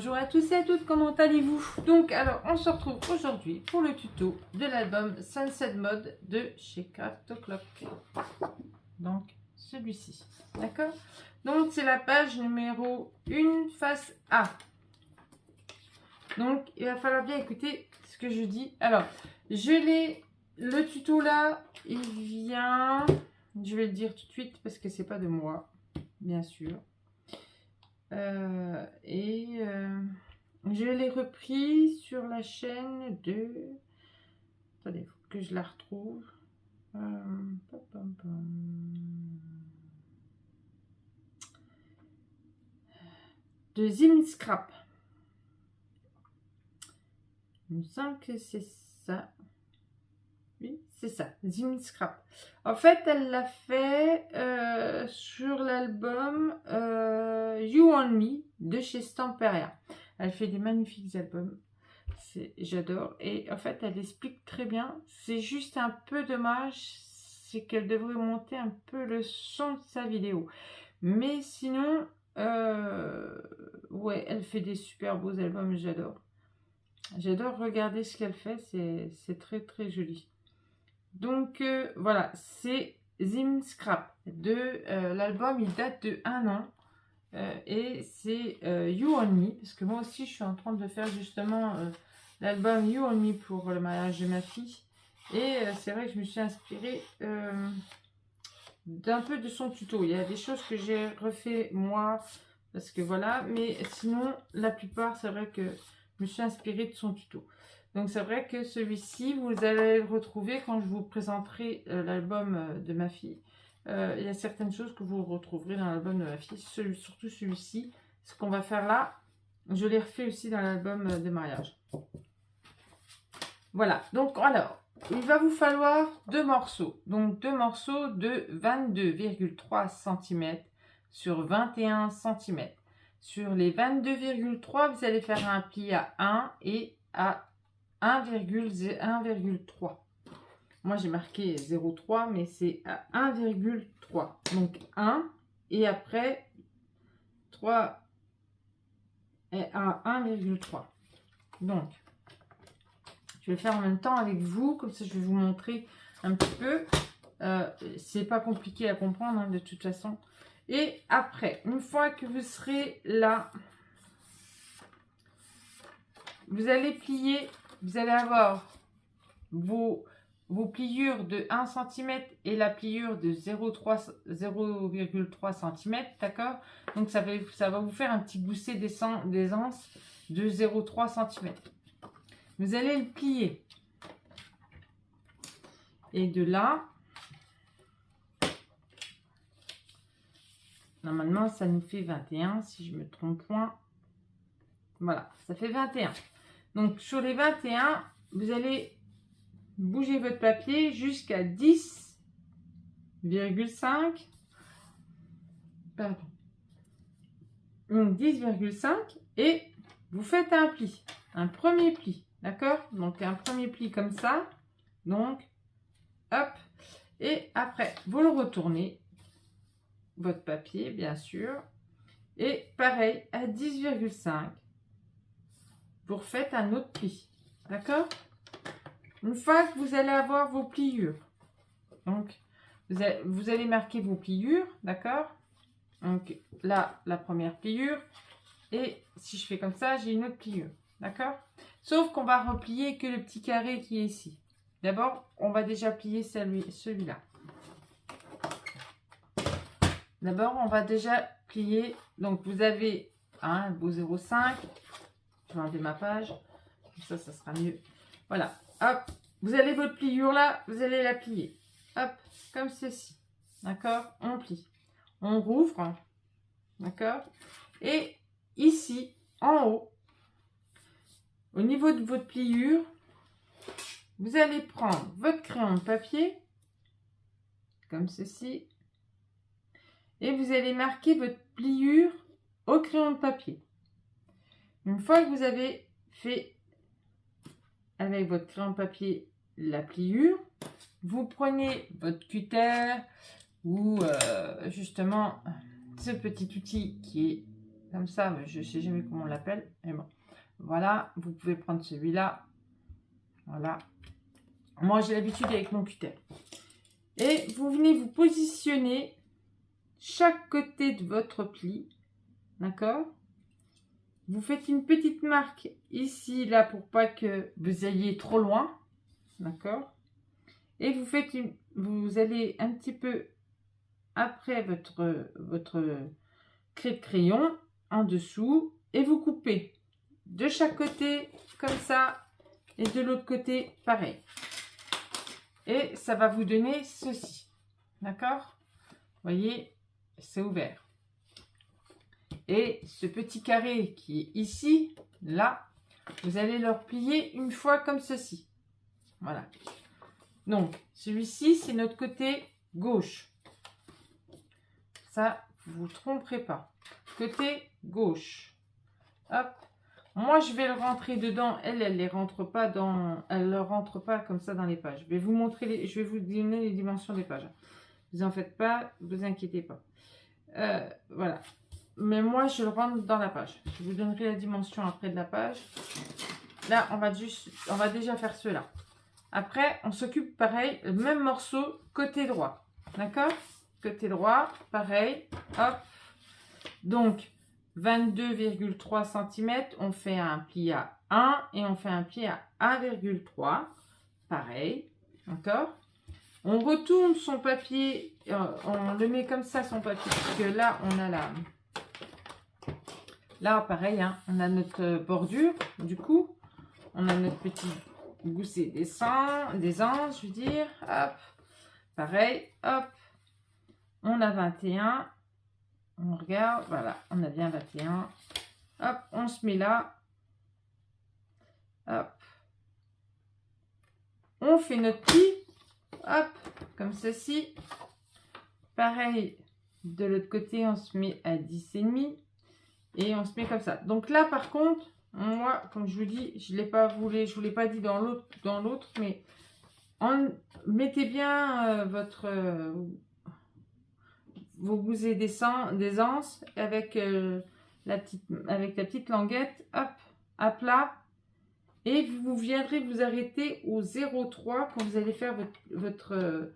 Bonjour à tous et à toutes, comment allez-vous? Donc alors on se retrouve aujourd'hui pour le tuto de l'album Sunset Mode de chez Craft O'Clock. Donc celui-ci, d'accord? Donc c'est la page numéro 1 face A. Donc il va falloir bien écouter ce que je dis. Alors le tuto là, il vient, je vais le dire tout de suite parce que c'est pas de moi, bien sûr. Je l'ai repris sur la chaîne de... Attendez, il faut que je la retrouve. De Zimscrap. Il me semble que c'est ça. Oui, c'est ça, Zimscrap. En fait, elle l'a fait sur l'album You and Me de chez Stamperia. Elle fait des magnifiques albums. J'adore. Et en fait, elle explique très bien. C'est juste un peu dommage, c'est qu'elle devrait monter un peu le son de sa vidéo. Mais sinon, ouais, elle fait des super beaux albums, j'adore. J'adore regarder ce qu'elle fait, c'est très très joli. Donc voilà, c'est Zimscrap. L'album, il date de 1 an. Et c'est You and Me, parce que moi aussi je suis en train de faire justement l'album You and Me pour le mariage de ma fille. Et c'est vrai que je me suis inspirée d'un peu de son tuto. Il y a des choses que j'ai refait moi, parce que voilà, mais sinon la plupart c'est vrai que je me suis inspirée de son tuto. Donc c'est vrai que celui-ci, vous allez le retrouver quand je vous présenterai l'album de ma fille. Il y a certaines choses que vous retrouverez dans l'album de ma fille, surtout celui-ci. Ce qu'on va faire là, je l'ai refait aussi dans l'album de mariage. Voilà, donc alors, il va vous falloir 2 morceaux. Donc 2 morceaux de 22,3 cm sur 21 cm. Sur les 22,3, vous allez faire un pli à 1 et à 1,3. Moi, j'ai marqué 0,3, mais c'est à 1,3. Donc 1 et après 3 et à 1,3. Donc, je vais faire en même temps avec vous, comme ça je vais vous montrer un petit peu. C'est pas compliqué à comprendre hein, de toute façon. Et après, une fois que vous serez là, vous allez plier, vous allez avoir vos pliures de 1 cm et la pliure de 0,3 cm, d'accord? Donc ça va vous faire un petit gousset d'aisance de 0,3 cm. Vous allez le plier. Et de là, normalement ça nous fait 21 si je me trompe point. Voilà, ça fait 21. Donc sur les 21, vous allez bouger votre papier jusqu'à 10,5. Pardon. Donc 10,5 et vous faites un pli, un premier pli, d'accord? Donc un premier pli comme ça, donc hop, et après vous le retournez, votre papier bien sûr, et pareil à 10,5, vous refaites un autre pli, d'accord? Une fois que vous allez avoir vos pliures, donc vous allez marquer vos pliures, d'accord? Donc là, la première pliure, et si je fais comme ça, j'ai une autre pliure, d'accord? Sauf qu'on va replier que le petit carré qui est ici. D'abord, on va déjà plier celui-là. D'abord, on va déjà plier, donc vous avez un beau 0,5, je vais enlever ma page, comme ça sera mieux. Voilà, hop, vous avez votre pliure là, vous allez la plier, hop, comme ceci, d'accord? On plie, on rouvre, d'accord? Et ici, en haut, au niveau de votre pliure, vous allez prendre votre crayon de papier, comme ceci, et vous allez marquer votre pliure au crayon de papier. Une fois que vous avez fait avec votre crayon de papier la pliure, vous prenez votre cutter ou justement ce petit outil qui est Comme ça, je sais jamais comment on l'appelle. Mais bon, voilà, vous pouvez prendre celui-là. Voilà. Moi, j'ai l'habitude avec mon cutter. Et vous venez vous positionner chaque côté de votre pli. D'accord? Vous faites une petite marque ici, là, pour pas que vous alliez trop loin. D'accord? Et vous faites vous allez un petit peu après votre craie de crayon en dessous et vous coupez de chaque côté comme ça et de l'autre côté pareil. Et ça va vous donner ceci. D'accord? Vous voyez, c'est ouvert. Et ce petit carré qui est ici, là, vous allez le replier une fois comme ceci. Voilà. Donc, celui-ci, c'est notre côté gauche. Ça, vous vous tromperez pas. Côté gauche. Hop. Moi, je vais le rentrer dedans. Elle ne rentre pas dans. Elle ne rentre pas comme ça dans les pages. Je vais vous montrer je vais vous donner les dimensions des pages. Vous en faites pas, vous inquiétez pas. Voilà. Mais moi, je le rentre dans la page. Je vous donnerai la dimension après de la page. Là, on va déjà faire cela. Après, on s'occupe pareil, le même morceau, côté droit. D'accord? Côté droit, pareil. Hop. Donc, 22,3 cm, on fait un pli à 1 et on fait un pli à 1,3. Pareil. D'accord? On retourne son papier, on le met comme ça, son papier, parce que là, on a la... Là, pareil, hein, on a notre bordure, du coup, on a notre petit gousset des anges, je veux dire, hop, pareil, hop, on a 21, on regarde, voilà, on a bien 21, hop, on se met là, hop, on fait notre pli, hop, comme ceci, pareil, de l'autre côté, on se met à 10,5 et on se met comme ça. Donc là, par contre, moi, comme je vous dis, je ne vous l'ai pas dit dans l'autre, mais mettez bien vos gousets d'aisance avec la petite languette, hop, à plat, et vous viendrez vous arrêter au 0,3 quand vous allez faire votre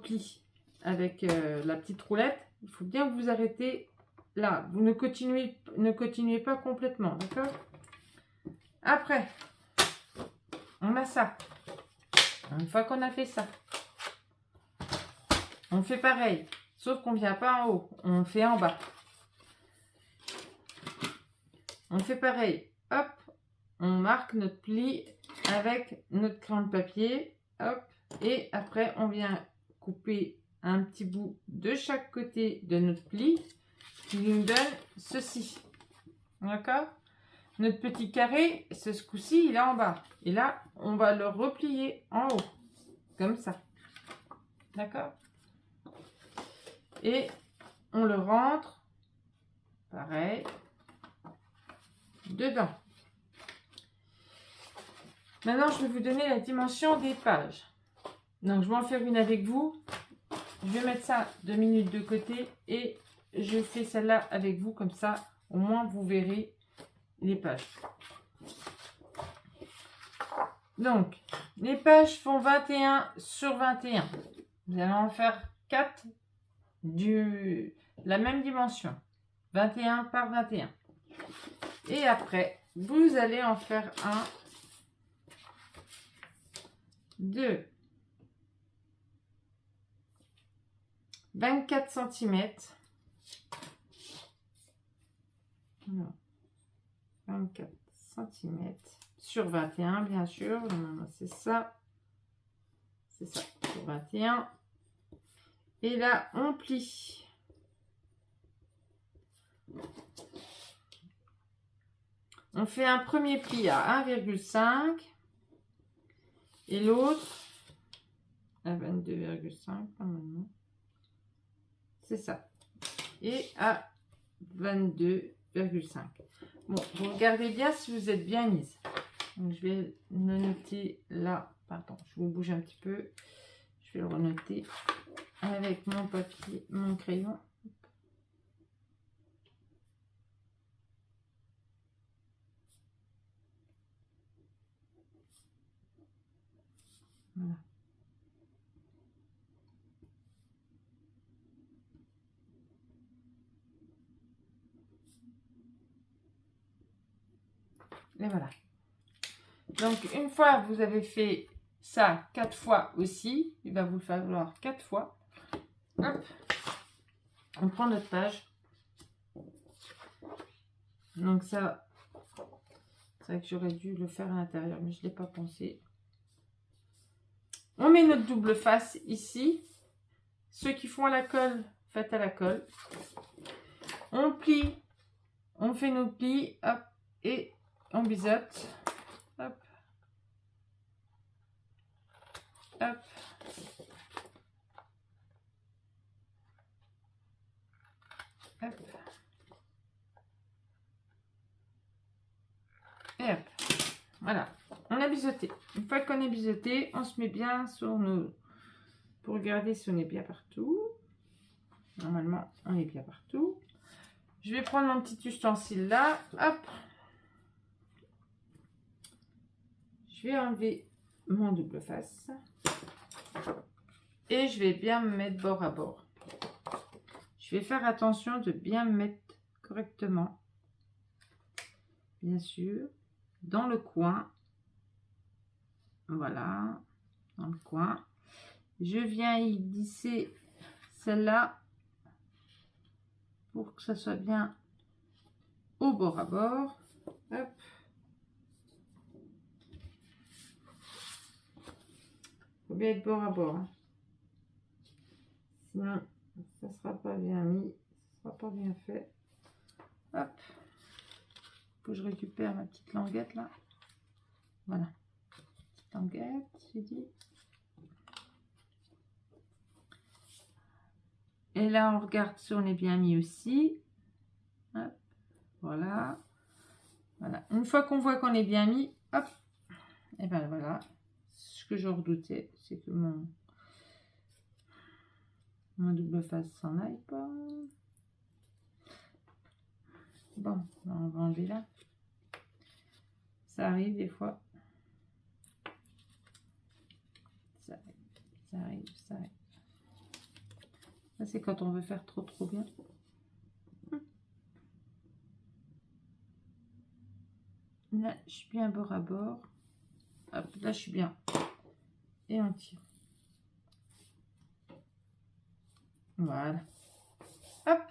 pli avec la petite roulette. Il faut bien vous arrêter là. Vous ne continuez pas complètement, d'accord? Après, on a ça. Une fois qu'on a fait ça, on fait pareil, sauf qu'on ne vient pas en haut, on fait en bas. On fait pareil, hop, on marque notre pli avec notre crayon de papier, hop, et après on vient couper un petit bout de chaque côté de notre pli qui nous donne ceci. D'accord? Notre petit carré, ce coup-ci, il est en bas. Et là, on va le replier en haut. Comme ça. D'accord? Et on le rentre, pareil, dedans. Maintenant, je vais vous donner la dimension des pages. Donc, je vais en faire une avec vous. Je vais mettre ça 2 minutes de côté et je fais celle-là avec vous. Comme ça, au moins, vous verrez les pages. Donc, les pages font 21 sur 21. Vous allez en faire 4 la même dimension. 21 par 21. Et après, vous allez en faire 1, 2, 24 cm. 24 cm sur 21, bien sûr. C'est ça. C'est ça, sur 21. Et là, on plie. On fait un premier pli à 1,5 et l'autre à 22,5 normalement. C'est ça. Et à 22,5. Bon, vous regardez bien si vous êtes bien mise. Donc, je vais le noter là. Pardon, je vous bouge un petit peu. Je vais le renoter avec mon papier, mon crayon. Voilà. Et voilà. Donc, une fois vous avez fait ça 4 fois aussi, il va vous falloir 4 fois. Hop. On prend notre page. Donc ça, c'est vrai que j'aurais dû le faire à l'intérieur, mais je ne l'ai pas pensé. On met notre double face ici. Ceux qui font à la colle, faites à la colle. On plie, on fait nos plis, hop, et on biseaute. Hop. Hop. Hop. Et hop. Voilà. On a biseauté. Une fois qu'on est biseauté, on se met bien sur nos... Pour regarder si on est bien partout. Normalement, on est bien partout. Je vais prendre mon petit ustensile là. Hop. Je vais enlever mon double face. Et je vais bien me mettre bord à bord. Je vais faire attention de bien me mettre correctement. Bien sûr. Dans le coin. Voilà. Dans le coin. Je viens y glisser celle-là. Pour que ça soit bien au bord à bord. Hop. Faut bien être bord à bord. Hein. Sinon, ça ne sera pas bien mis. Ça ne sera pas bien fait. Hop. Faut que je récupère ma petite languette là. Voilà. Petite languette, j'ai dit. Et là, on regarde si on est bien mis aussi. Hop. Voilà. Voilà. Une fois qu'on voit qu'on est bien mis, hop. Et ben voilà. Ce que je redoutais, c'est que mon double face s'en aille pas. Bon, on va enlever là. Ça arrive des fois. Ça arrive. Ça, c'est quand on veut faire trop bien. Là, je suis bien bord à bord. Hop, là, je suis bien. Et on tire. Voilà. Hop.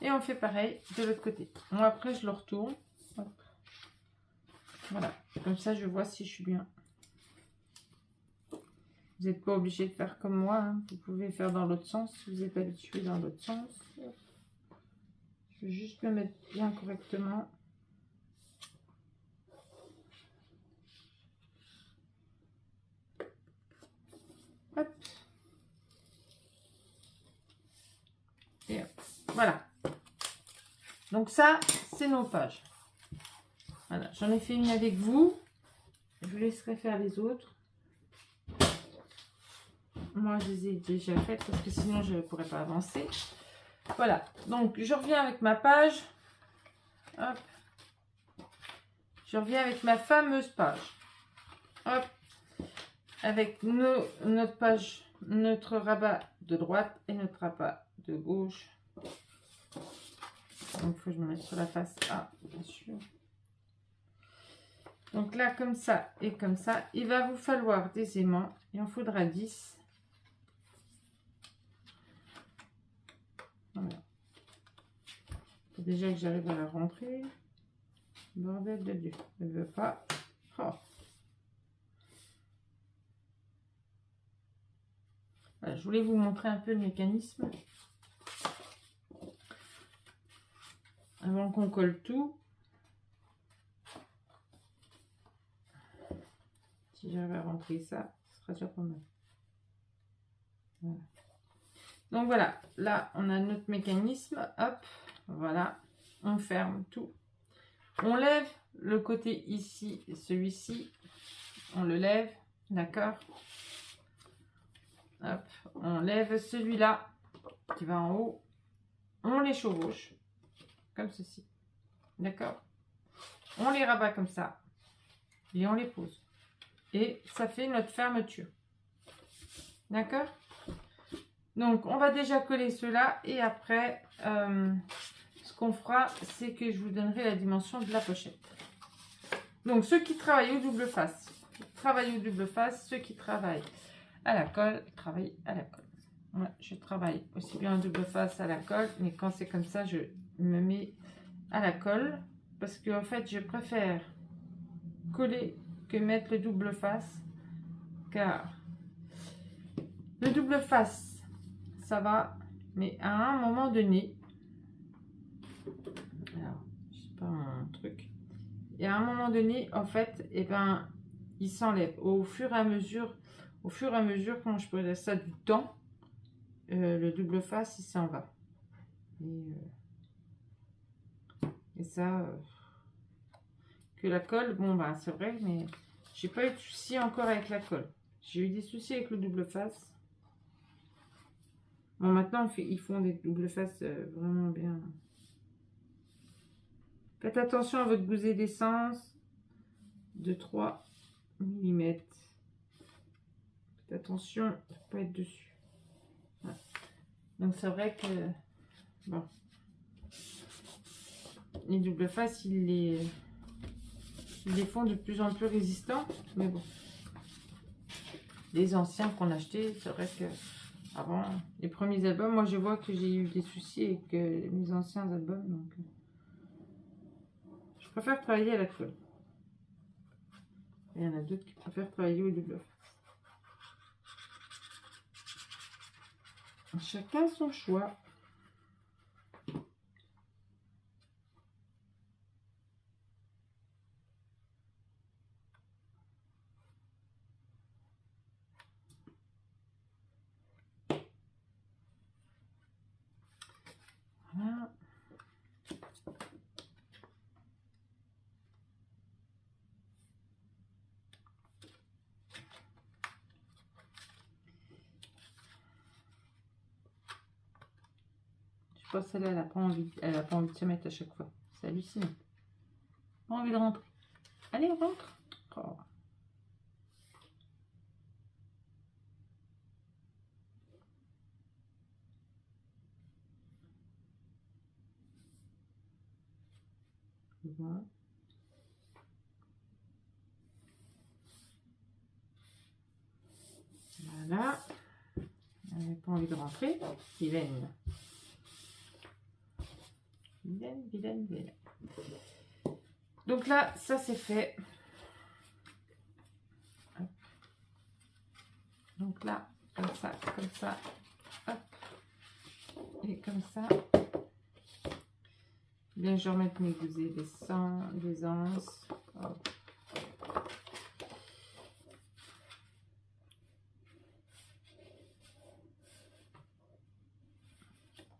Et on fait pareil de l'autre côté. Moi, après, je le retourne. Hop. Voilà. Comme ça, je vois si je suis bien. Vous n'êtes pas obligé de faire comme moi. Hein. Vous pouvez faire dans l'autre sens si vous êtes habitué dans l'autre sens. Je vais juste me mettre bien correctement. Hop. Et hop. Voilà. Donc ça, c'est nos pages. Voilà. J'en ai fait une avec vous. Je vous laisserai faire les autres. Moi, je les ai déjà faites parce que sinon, je ne pourrais pas avancer. Voilà. Donc, je reviens avec ma page. Hop. Je reviens avec ma fameuse page. Hop. Avec notre page, notre rabat de droite et notre rabat de gauche. Donc, il faut que je me mette sur la face A, bien sûr. Donc là, comme ça et comme ça, il va vous falloir des aimants. Il en faudra 10. Voilà. Faut déjà que j'arrive à la rentrer. Bordel de Dieu. Elle ne veut pas. Oh. Voilà, je voulais vous montrer un peu le mécanisme. Avant qu'on colle tout. Si j'arrive à rentrer ça, ce sera déjà pas mal. Voilà. Donc voilà, là on a notre mécanisme, hop, voilà, on ferme tout. On lève le côté ici, celui-ci, on le lève, d'accord. Hop, on lève celui-là qui va en haut, on les chevauche, comme ceci, d'accord. On les rabat comme ça, et on les pose. et ça fait notre fermeture. D'accord? Donc, on va déjà coller cela et après, ce qu'on fera, c'est que je vous donnerai la dimension de la pochette. Donc, ceux qui travaillent au double face, ceux qui travaillent à la colle, travaillent à la colle. Moi, je travaille aussi bien en double face à la colle, mais quand c'est comme ça, je me mets à la colle parce que en fait, je préfère coller que mettre le double face, car le double face, ça va, mais à un moment donné, alors, je sais pas mon truc, et à un moment donné, en fait, et ben, il s'enlève au fur et à mesure, comment je pourrais dire ça, du temps, le double face, il s'en va. Et ça, que la colle, bon, bah, c'est vrai, mais j'ai pas eu de soucis encore avec la colle. J'ai eu des soucis avec le double face. Bon, maintenant, ils font des double faces vraiment bien. Faites attention à votre gousset d'essence de 3 mm. Faites attention pour ne pas être dessus. Voilà. Donc, c'est vrai que, bon, les double faces, ils les font de plus en plus résistants, mais bon. Les anciens qu'on achetait, c'est vrai que avant les premiers albums, moi je vois que j'ai eu des soucis avec mes anciens albums, donc je préfère travailler à la colle. Il y en a d'autres qui préfèrent travailler au double face. Chacun son choix. Voilà. Je pense celle-là, elle a pas envie de se mettre à chaque fois. C'est hallucinant. Pas envie de rentrer. Allez, on rentre. Oh. Voilà. Voilà. Elle n'a pas envie de rentrer. Vilaine. Vilaine, vilaine, vilaine. Donc là, ça c'est fait. Hop. Donc là, comme ça, hop. Et comme ça. Bien, je vais remettre mes gousets des anses. Hop.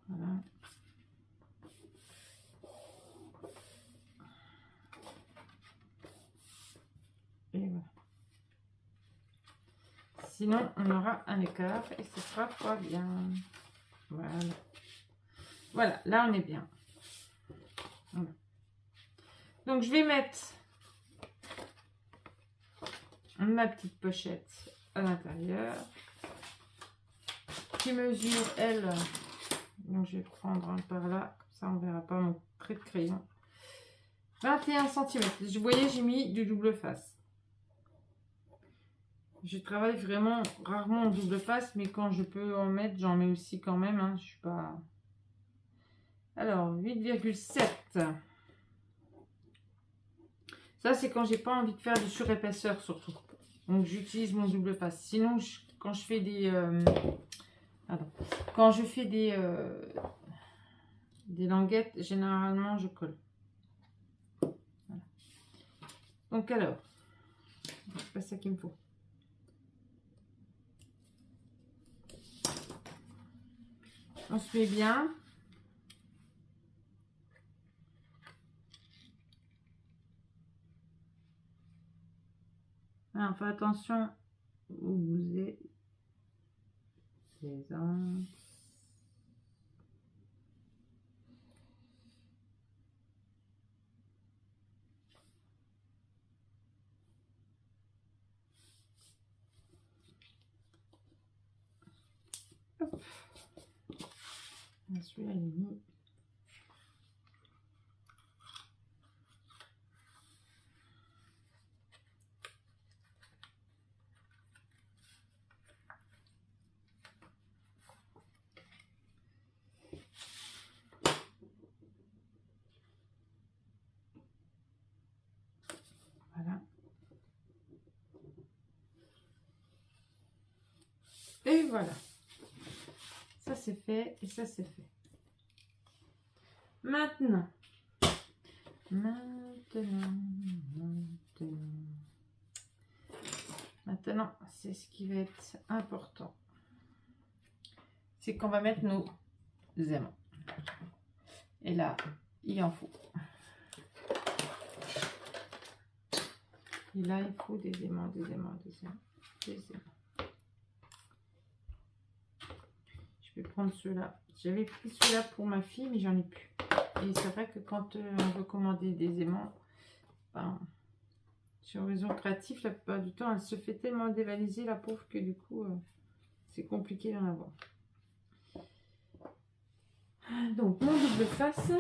Voilà. Et voilà. Sinon, on aura un écart et ce sera pas bien. Voilà. Voilà, là on est bien. Voilà. Donc je vais mettre ma petite pochette à l'intérieur qui mesure elle. Donc je vais prendre un par là, comme ça on verra pas mon trait de crayon. 21 cm. Vous voyez, j'ai mis du double face. Je travaille vraiment rarement en double face, mais quand je peux en mettre, j'en mets aussi quand même. Hein, je suis pas. Alors 8,7. Ça c'est quand j'ai pas envie de faire de surépaisseur surtout. Donc j'utilise mon double face. Sinon, quand je fais des quand je fais des languettes, généralement je colle. Voilà. Donc alors, c'est pas ça qu'il me faut. On se met bien. Alors, fais attention au gousset des anses. Celui-là, il est mis. Voilà. Et voilà. Ça, c'est fait. Et ça, c'est fait. Maintenant, c'est ce qui va être important. C'est qu'on va mettre nos aimants. Et là, il en faut. Et là, il faut des aimants, des aimants, des aimants, des aimants. Je vais prendre ceux-là. J'avais pris ceux-là pour ma fille, mais j'en ai plus. Et c'est vrai que quand on veut commander des aimants, ben, sur Horizon Créatif, la plupart du temps, elle se fait tellement dévaliser, la pauvre, que du coup, c'est compliqué d'en avoir. Donc, mon double face.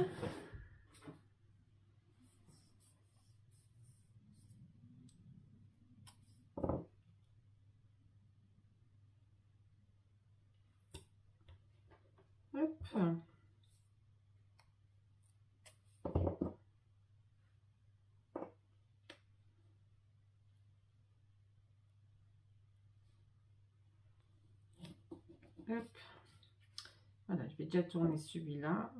Hop. Hop. Voilà, je vais déjà tourner celui-là.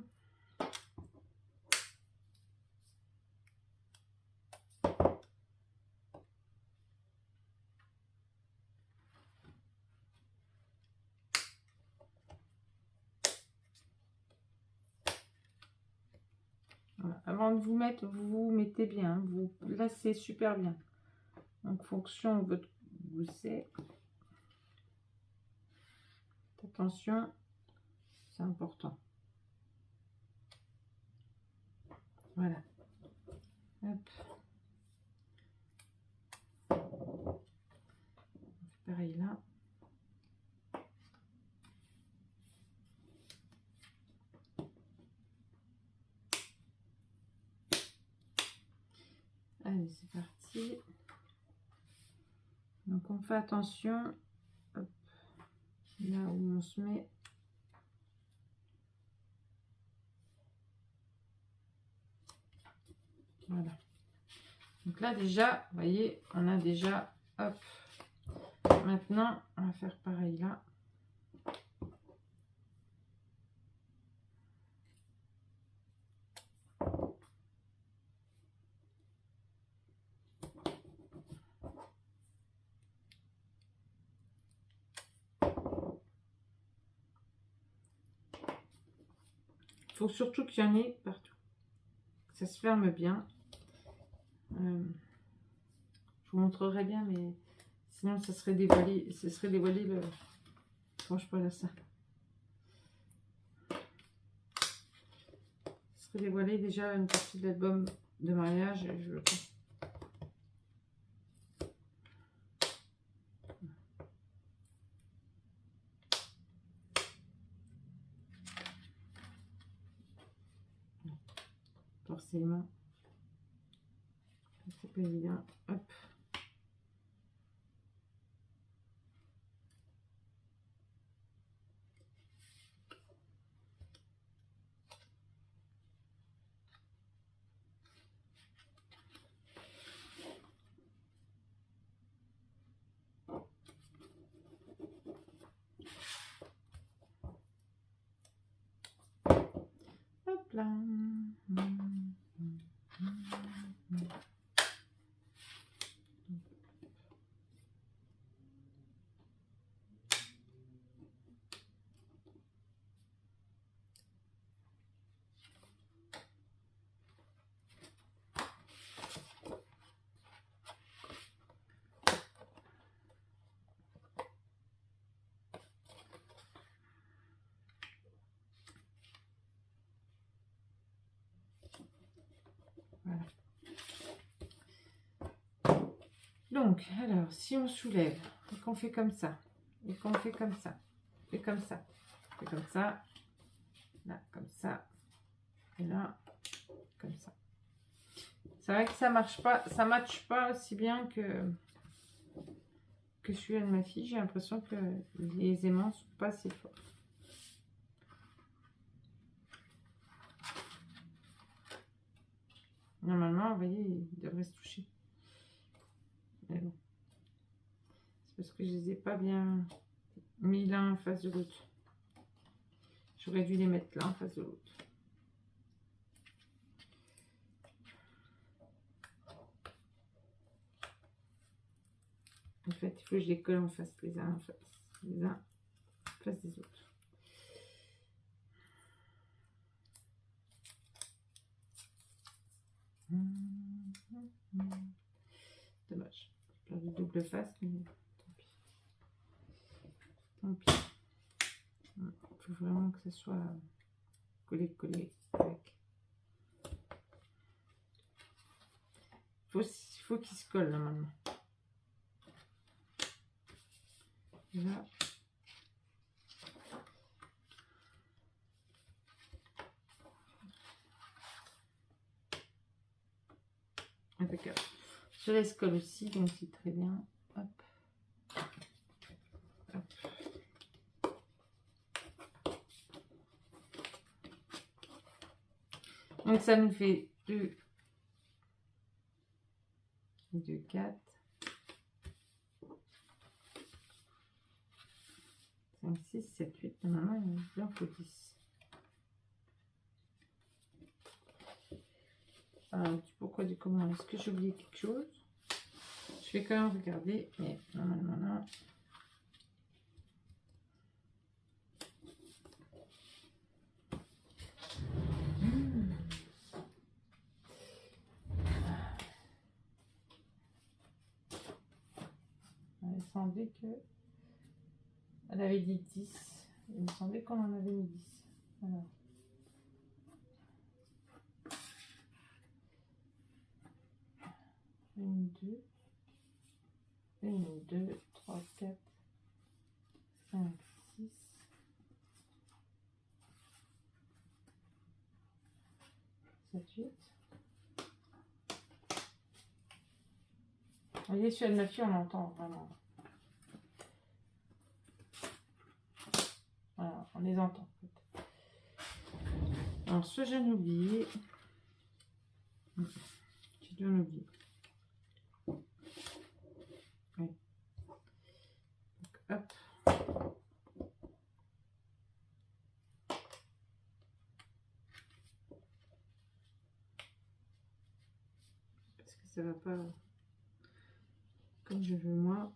Voilà. Avant de vous mettre, vous vous mettez bien. Vous lacez super bien. En fonction de votre gousset. Attention, c'est important. Voilà. Hop. Pareil là. Allez, c'est parti. Donc on fait attention. Hop. Là où on se met. Voilà. Donc là déjà, vous voyez, on a déjà, hop. Maintenant, on va faire pareil là. Il faut surtout qu'il y en ait partout. Que ça se ferme bien. Je vous montrerai bien, mais sinon ça serait dévoilé. Ce serait dévoilé le. Franchement, pas là ça. Ce serait dévoilé déjà une partie de l'album de mariage. Je le pense. Forcément. C'est pas évident. Hop. Hop là. Voilà. Donc, alors, si on soulève, et qu'on fait comme ça, et qu'on fait comme ça, et comme ça, et comme ça, là, comme ça. Et là, comme ça. C'est vrai que ça marche pas, ça matche pas aussi bien que celui-là de ma fille. J'ai l'impression que les aimants sont pas assez forts. Normalement, vous voyez, il devrait se toucher. Mais bon. C'est parce que je les ai pas bien mis l'un en face de l'autre. J'aurais dû les mettre l'un en face de l'autre. En fait, il faut que je les colle en face, les uns en face, les uns en face des autres. Dommage. J'ai perdu double face, mais tant pis. Tant pis. Il faut vraiment que ça soit collé avec. Il faut qu'il se colle là maintenant. Là. Impeccable. Je laisse colle aussi, donc c'est très bien. Hop. Hop. Donc ça nous fait 2, 4, 5, 6, 7, 8. Normalement, il en faut 10. Alors, du pourquoi, du comment, est-ce que j'ai oublié quelque chose? Je vais quand même regarder, mais normalement, non. Il semblait que elle avait dit 10. Il me semblait qu'on en avait mis 10. Alors. Une, 2. 1, 2, 3, 4, 5, 6. 7, 8. Vous voyez, celui de ma fille, on l'entend vraiment. Voilà, on les entend. En fait. Alors, ce j'ai oublié. J'ai dû en oublier. Oui. Donc, hop. Parce que ça va pas comme je veux moi.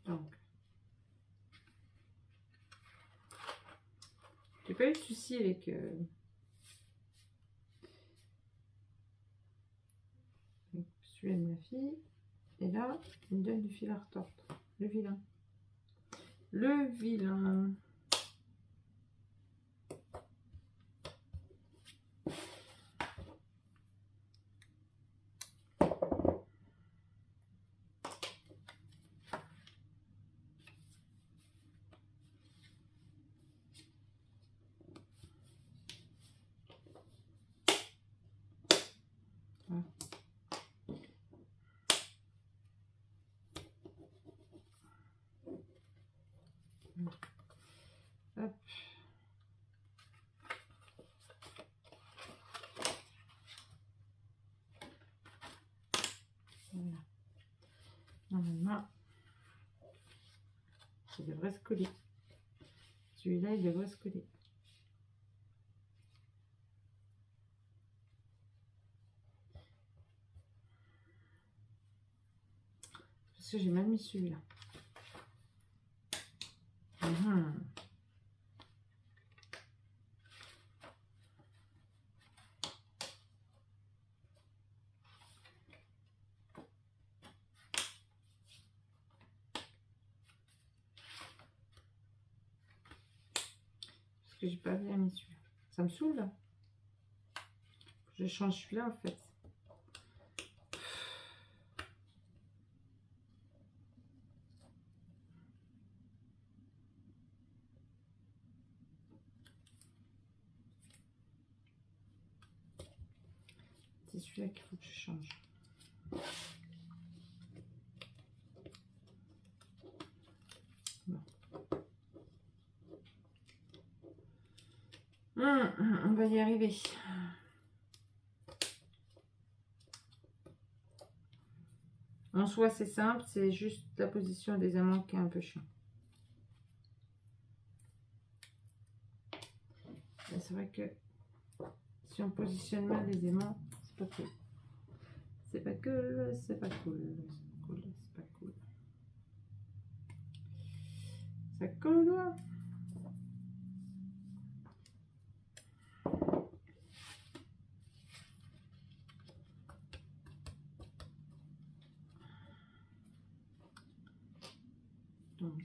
Donc, j'ai pas eu de souci avec celui de ma fille. Et là, il me donne du fil à retordre. Le vilain. Le vilain. Voilà. Hop. Voilà. Normalement, ça devrait se coller. Celui-là, il devrait se coller. Parce que j'ai mal mis celui-là. Parce que j'ai pas bien mis celui-là. Ça me saoule là. Je change celui-là en fait. celui-là qu'il faut que je change. Bon. On va y arriver. En soi, c'est simple, c'est juste la position des aimants qui est un peu chiant. C'est vrai que si on positionne mal les aimants, c'est pas cool. C'est pas cool, c'est pas cool, c'est pas cool, c'est pas cool. Ça colle au doigt. Donc.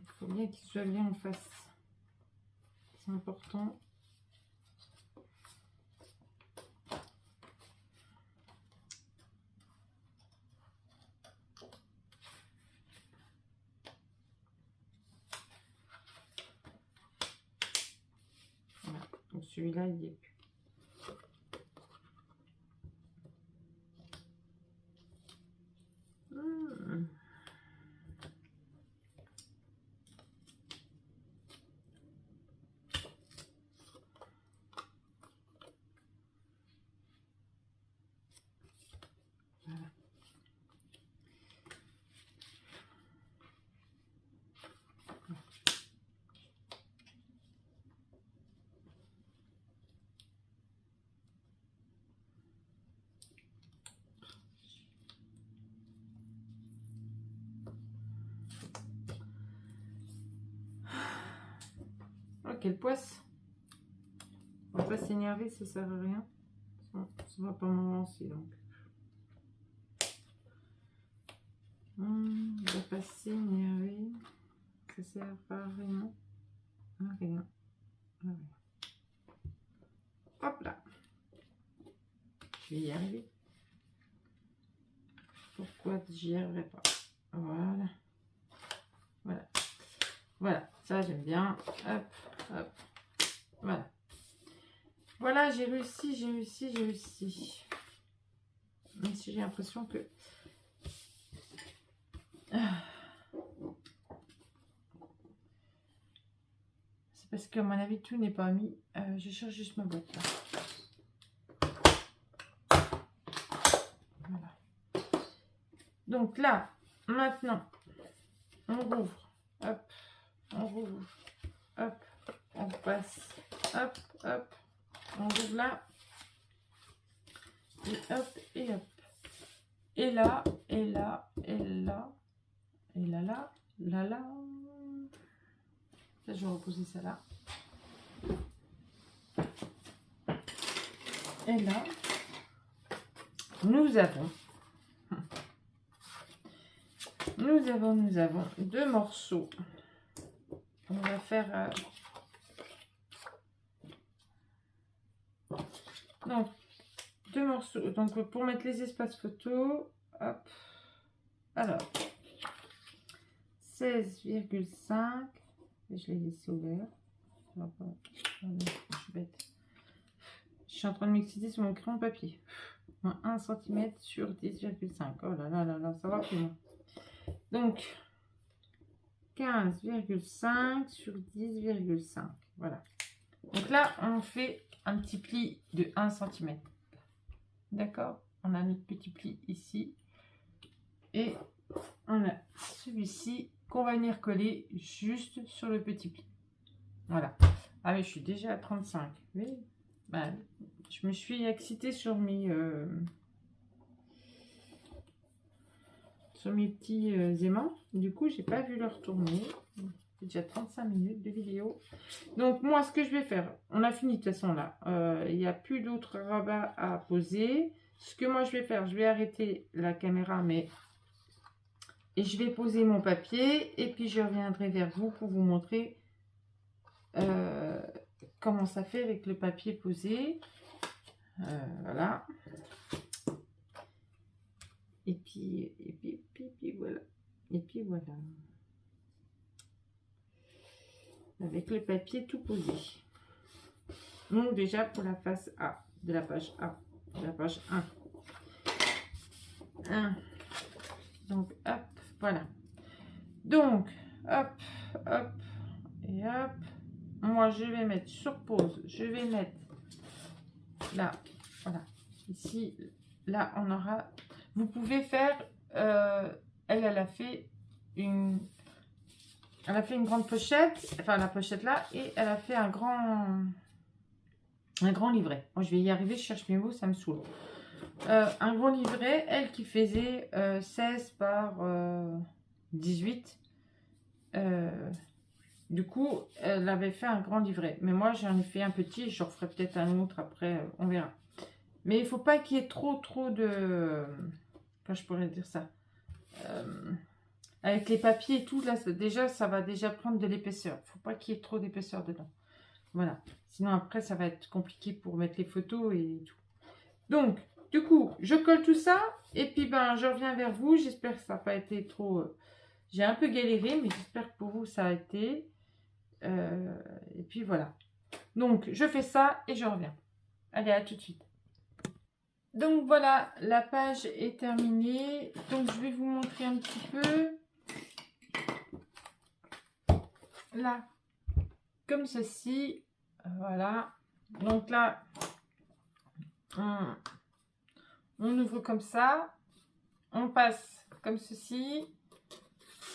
Il faut bien qu'il soit bien en face. C'est important. Voilà. Donc celui-là, il y est plus. Oh, quelle poisse! On va pas s'énerver, ça sert à rien. Ça va pas m'avancer donc. On va pas s'énerver. Ça sert à rien. À rien. À rien. Hop là. Je vais y arriver. Pourquoi j'y arriverai pas? Voilà. Voilà. Voilà. Ça, j'aime bien. Hop, hop. Voilà. Voilà, j'ai réussi, j'ai réussi, j'ai réussi. Même si j'ai l'impression que... C'est parce qu'à mon avis, tout n'est pas mis. Je cherche juste ma boîte là. Voilà. Donc là, maintenant, on rouvre. Hop, on rouvre. Hop, on passe. Hop, hop. On rouvre là. Et hop, et hop. Et là, et là, et là. Et là, là, là, là. Ça, je vais reposer ça là. Et là, nous avons deux morceaux. On va faire... Donc, deux morceaux. Donc, pour mettre les espaces photos, hop. Alors, 16,5. Je l'ai laissé ouvert. Je suis bête. Je suis en train de m'exciter sur mon crayon de papier. 1 cm sur 10,5. Oh là là là là, ça va plus loin. Donc, 15,5 sur 10,5. Voilà. Donc là, on fait un petit pli de 1 cm. D'accord? On a notre petit pli ici. Et on a celui-ci qu'on va venir coller juste sur le petit pli. Voilà. Ah mais je suis déjà à 35. Oui. Ben, je me suis excitée sur mes petits aimants. Du coup, j'ai pas vu leur tourner. C'est déjà 35 minutes de vidéo. Donc, moi, ce que je vais faire, on a fini de toute façon là. Il n'y a plus d'autres rabats à poser. Ce que moi, je vais faire, je vais arrêter la caméra, et je vais poser mon papier. Et puis, je reviendrai vers vous pour vous montrer comment ça fait avec le papier posé. Voilà. Et puis voilà. Et puis voilà. Avec le papier tout posé. Donc déjà pour la face A, de la page A, de la page 1. Donc hop, voilà. Donc hop, hop et hop. Moi je vais mettre sur pause. Je vais mettre là, voilà. Ici, là on aura... Vous pouvez faire... elle a fait une... Elle a fait une grande pochette, enfin la pochette là, et elle a fait un grand livret. Moi je vais y arriver, je cherche mes mots, ça me saoule. Un grand livret, elle qui faisait 16 par 18. Du coup, elle avait fait un grand livret. Mais moi j'en ai fait un petit, je referai peut-être un autre après, on verra. Mais il ne faut pas qu'il y ait trop de... Enfin, je pourrais dire ça. Avec les papiers et tout, là, déjà, ça va déjà prendre de l'épaisseur. Il ne faut pas qu'il y ait trop d'épaisseur dedans. Voilà. Sinon, après, ça va être compliqué pour mettre les photos et tout. Donc, du coup, je colle tout ça. Et puis, ben, je reviens vers vous. J'espère que ça n'a pas été trop... J'ai un peu galéré, mais j'espère que pour vous, ça a été. Et puis, voilà. Donc, je fais ça et je reviens. Allez, à tout de suite. Donc, voilà, la page est terminée. Donc, je vais vous montrer un petit peu... Là, comme ceci, voilà. Donc là, on ouvre comme ça, on passe comme ceci,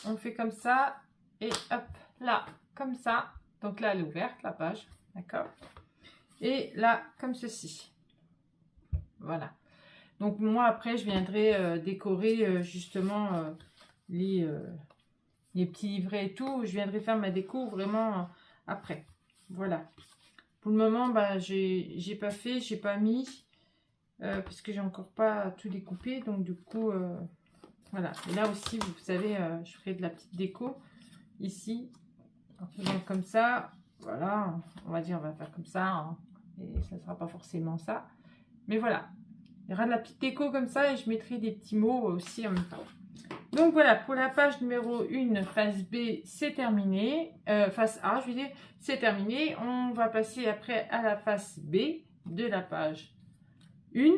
on fait comme ça, et hop, là, comme ça. Donc là, elle est ouverte, la page, d'accord. Et là, comme ceci. Voilà. Donc moi, après, je viendrai décorer justement les petits livrets et tout. Je viendrai faire ma déco vraiment après. Voilà. Pour le moment, bah, j'ai pas fait, j'ai pas mis. Parce que j'ai encore pas tout découpé. Donc du coup, voilà. Et là aussi, vous savez, je ferai de la petite déco. Ici, en faisant comme ça. Voilà. On va dire, on va faire comme ça. Hein, et ça ne sera pas forcément ça. Mais voilà. Il y aura de la petite déco comme ça. Et je mettrai des petits mots aussi en même temps. Donc voilà, pour la page numéro 1, face B, c'est terminé. Face A, je veux dire, c'est terminé. On va passer après à la face B de la page 1.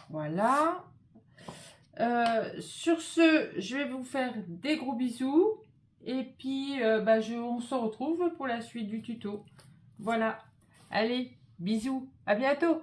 Voilà. Sur ce, je vais vous faire des gros bisous. Et puis, on se retrouve pour la suite du tuto. Voilà. Allez, bisous. À bientôt.